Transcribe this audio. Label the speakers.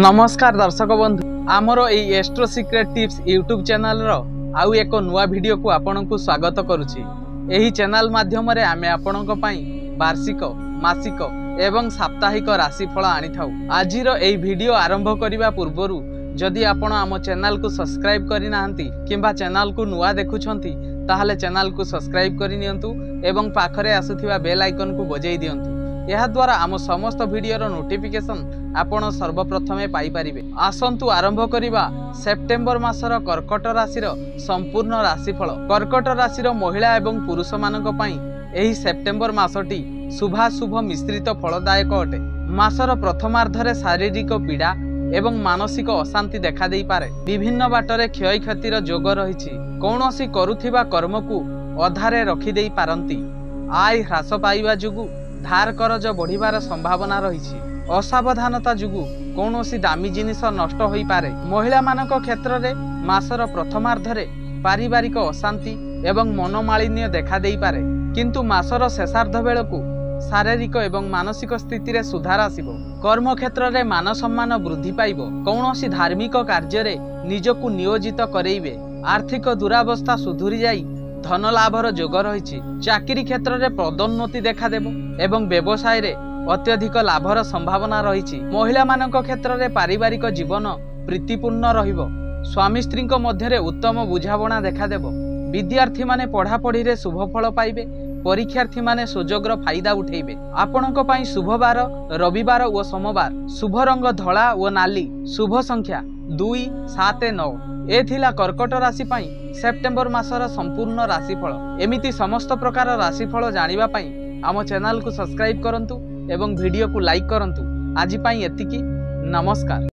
Speaker 1: नमस्कार दर्शक बंधु आमर यही astro secret tips YouTube channel रो आउ एक नुआ वीडियो को आपन को स्वागत करुछि। एही चैनल माध्यम रे आमे आपन को पई वार्षिक मासिक एवं साप्ताहिक राशिफल आनी थाउ। आजिर एही वीडियो आरंभ करिबा पूर्वरु जदि आपण आम चैनल को सब्सक्राइब करि नाहंती किंबा चैनल को नुआ देखुछंती ताहले चैनल को सब्सक्राइब करि नियंतु एवं पाखरे आसुथिबा बेल आइकन को बजाई दियंतु। यह द्वारा आम समस्त वीडियो नोटिफिकेशन आपण सर्वप्रथमे पाई परिबे। आसंतु आरंभ करिबा सेप्टेम्बर मासर कर्कट राशिर संपूर्ण राशिफल। कर्कट राशिर महिला एवं पुरुष मानक पई एही सेप्टेम्बर मासटी शुभाशुभ मिश्रित फलदायक अटे। मासर प्रथमार्धरे शारीरिक पीड़ा एवं मानसिक अशांति देखा देई पारे। विभिन्न बाटरे क्षय क्षतिर जोग रहिछि। कौनसी करुथिबा कर्म को अधारे रखि देई पारंती। आय ह्रास पाइबा जुगु धार करज बढ़िबार संभावना रही। असावधानता जुगु कौनसी दामी जिनिस नष्ट होई पारे। महिला मानक क्षेत्र रे मासर प्रथमार्धरे पारिवारिक अशांति एवं मनोमालिन्य देखा देई पारे, किंतु मासर शेषार्ध बेलकु शारीरिक एवं मानसिक स्थिति रे सुधार आसिबो। कर्म क्षेत्र रे मान सम्मान वृद्धि पाइबो। कौनसी धार्मिक कार्य रे निजकु नियोजित करेइबे। आर्थिक दुरावस्था सुधुरी जाई धन लाभर जोग रही। चाकरी क्षेत्र में पदोन्नति देखा देबो एवं व्यवसाय रे अत्यधिक लाभर संभावना रही। महिला मानक क्षेत्र में पारिवारिक जीवन प्रीतिपूर्ण रहिबो। स्वामी स्त्री मध्य उत्तम बुझाबणा देखा देबो। विद्यार्थी माने पढ़ापढ़ी रे शुभ फल पाइबे। परीक्षार्थी माने सुजोगर फायदा उठेइबे। आपणक पई शुभवार रविवार और सोमवार। शुभ रंग धला और नाली। शुभ संख्या 2, 7, 9। एथिला कर्कट राशि पई सेप्टेम्बर मासर संपूर्ण राशिफल। एमिति समस्त प्रकार राशिफल जानिबा पई आम चैनल को सब्सक्राइब करंतु एवं वीडियो को लाइक करंतु। आज पई एतिकी। नमस्कार।